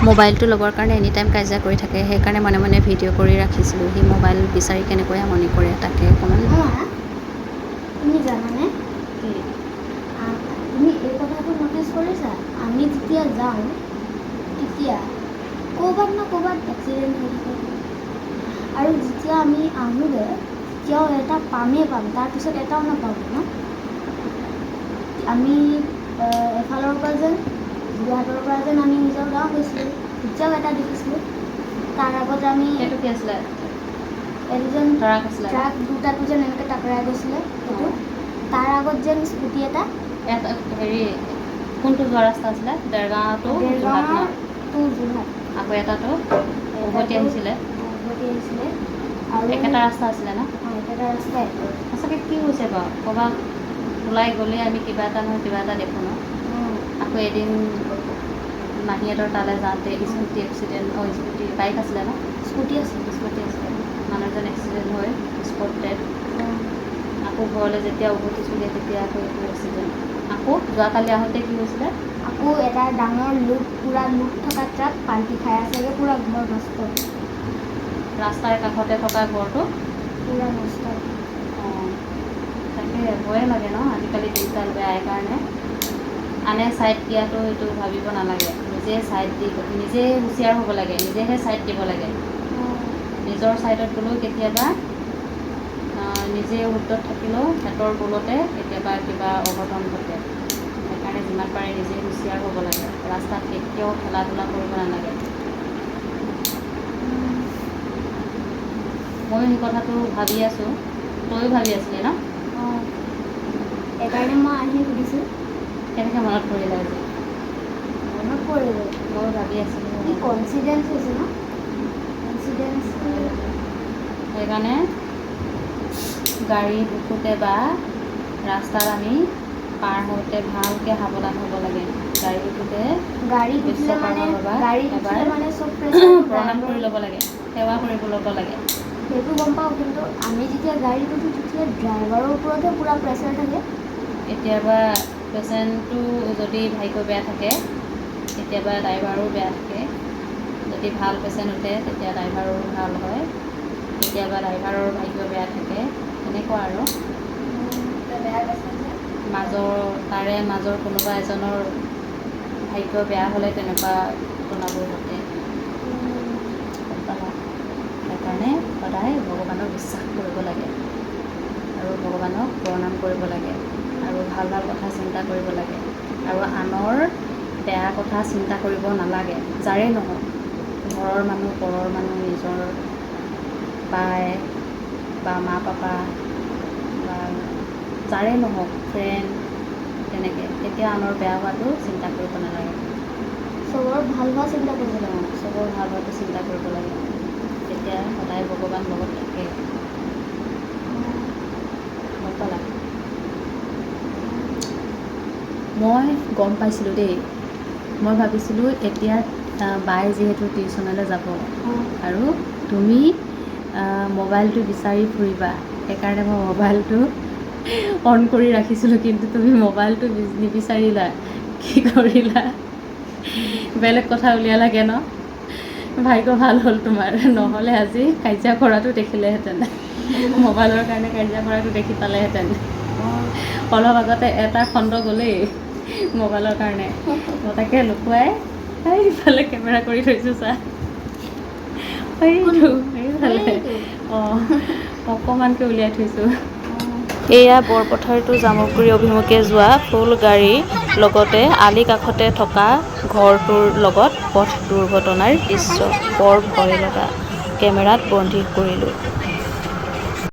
মোবাইলটো ল'বৰ কাৰণে এনি টাইম কাজিয়া কৰি থাকে, সেইকাৰণে মনে মনে ভিডিঅ' কৰি ৰাখিছিলোঁ। সি মোবাইল বিচাৰি কেনেকৈ আমনি কৰে তাকে অকণমান। তুমি জানানে তুমি এই কথাটো ন'টিছ কৰিছা? আমি যেতিয়া যাওঁ তেতিয়া ক'ৰবাত না ক'ৰবাত এক্সিডেণ্ট হৈ থাকে, আৰু যেতিয়া আমি আহোঁগৈ তেতিয়াও এটা পামেই পাম, তাৰপিছত এটাও নাপাম ন। আমি এফালৰ পৰা যেন যোৰহাটৰ পৰা যেন আমি নিজৰ গাঁও গৈছিলোঁ, তেতিয়াও এটা দেখিছিলোঁ। তাৰ আগত আমি সেইটো কি আছিলে? এইটো যেন ট্ৰাক দুটাটো যেন এনেকৈ টাকৰাই গৈছিলে, সেইটো তাৰ আগত যেন স্কুটি এটা হেৰি কোনটো যোৱা ৰাস্তা আছিলে? দেৰগাঁও টু যোৰহাট। আকৌ এটাটো উভতি আহিছিলে আৰু একেটা ৰাস্তা আছিলে ন? একেটা ৰাস্তাই। সঁচাকৈ কি হৈছে বাৰু? ক'ৰবাত ওলাই গ'লে আমি কিবা এটা নহয় কিবা এটা দেখোঁ ন। আকৌ এদিন মাহীহঁতৰ তালৈ যাওঁতে স্কুটি এক্সিডেণ্ট, বাইক আছিলে ন? স্কুটি আছিলে। মানুহজন এক্সিডেণ্ট হৈ স্পট ডেথ। আকৌ ঘৰলৈ যেতিয়া উভতিছোঁগৈ তেতিয়া আকৌ এইটো এক্সিডেণ্ট। আকৌ যোৱাকালি আহোঁতে কি হৈছিলে? আকৌ এটা ডাঙৰ পূৰা লোট থকা ট্ৰাক পাল্টি খাই আছেগৈ, পূৰা ঘৰ নষ্ট। ৰাস্তাৰ কাষতে থকা ঘৰটো পূৰা নষ্ট। তাকে ভয়ে লাগে ন আজিকালি দিনকাল বেয়াৰ কাৰণে। আনে ছাইড দিয়াটো এইটো ভাবিব নালাগে, নিজে ছাইড দি নিজে হুঁচিয়াৰ হ'ব লাগে, নিজেহে ছাইড দিব লাগে। নিজৰ ছাইডত গ'লেও কেতিয়াবা নিজে শুদ্ধত থাকিলেও হেঁতৰ বলতে কেতিয়াবা কিবা অঘটন ঘটে। সেইকাৰণে যিমান পাৰে নিজে হুঁচিয়াৰ হ'ব লাগে, ৰাস্তাত কেতিয়াও খেলা ধূলা কৰিব নালাগে। ময়ো সেই কথাটো ভাবি আছোঁ, তয়ো ভাবি আছিলি ন? সেইকাৰণে মই আহি সুধিছোঁ। কেনেকৈ মনত পৰিলে আজি? মনত পৰিলে ময়ো ভাবি আছিলোঁ। কি কনচিডেঞ্চ হৈছে ন? কনচিডেঞ্চ সেইকাৰণে গাড়ী উঠোঁতে বা ৰাস্তাত আমি পাৰ হওঁতে ভালকৈ সাৱধান হ'ব লাগে। গাড়ী উঠোঁতে এবাৰ চব প্ৰণাম কৰি ল'ব লাগে, সেৱা কৰিব ল'ব লাগে। সেইটো গম পাওঁ, কিন্তু আমি যেতিয়া গাড়ীত উঠোঁ তেতিয়া ড্ৰাইভাৰৰ ওপৰতহে পূৰা প্ৰেছাৰ থাকে। কেতিয়াবা পেচেণ্টটো যদি ভাগ্য বেয়া থাকে, কেতিয়াবা ড্ৰাইভাৰো বেয়া থাকে। যদি ভাল পেচেণ্ট উঠে তেতিয়া ড্ৰাইভাৰো ভাল হয়, কেতিয়াবা ড্ৰাইভাৰৰ ভাগ্য বেয়া থাকে, তেনেকুৱা আৰু। তাৰে মাজৰ কোনোবা এজনৰ ভাগ্য বেয়া হ'লে তেনেকুৱা ঘটনাবোৰ ঘটে। সেইকাৰণে সদায় ভগৱানক বিশ্বাস কৰিব লাগে আৰু ভগৱানক প্ৰণাম কৰিব লাগে আৰু ভাল ভাল কথা চিন্তা কৰিব লাগে আৰু আনৰ বেয়া কথা চিন্তা কৰিব নালাগে। যাৰে নহওক, ঘৰৰ মানুহ, পৰৰ মানুহ, নিজৰ বাই বা মা পাপা বা যাৰে নহওক, ফ্ৰেণ্ড, তেনেকৈ তেতিয়া আনৰ বেয়া হোৱাটো চিন্তা কৰিব নালাগে। চবৰ ভাল হোৱা চিন্তা কৰিব লাগে। চবৰ ভাল হোৱাটো চিন্তা কৰিব লাগে, তেতিয়া সদায় ভগৱান লগত থাকে। গম পালা? মই গম পাইছিলোঁ দেই, মই ভাবিছিলোঁ এতিয়া বাই যিহেতু টিউশ্যনলৈ যাব আৰু তুমি মোবাইলটো বিচাৰি ফুৰিবা, সেইকাৰণে মই মোবাইলটো অন কৰি ৰাখিছিলোঁ, কিন্তু তুমি মোবাইলটো নিবিচাৰিলা। কি কৰিলা? বেলেগ কথা উলিয়ালাগে ন? ভাগ্য ভাল হ'ল তোমাৰ, নহ'লে আজি কাজিয়া কৰাটো দেখিলেহেঁতেন। মোবাইলৰ কাৰণে কাজিয়া কৰাটো দেখি পালেহেঁতেন। অলপ আগতে এটা খণ্ড গ'লেই মোবাইলৰ কাৰণে। মই তাকে লুকুৱাই এইফালে কেমেৰা কৰি থৈছোঁ, চা। এইফালে অকণমানকৈ উলিয়াই থৈছোঁ। এয়া বৰপথাৰ টু জামুগুৰি অভিমুখে যোৱা ফুল গাড়ী, লগতে আলি কাষতে থকা ঘৰটোৰ লগত পথ দুৰ্ঘটনাৰ দৃশ্য বৰ ভয় লগা। কেমেৰাত বন্দী কৰিলোঁ।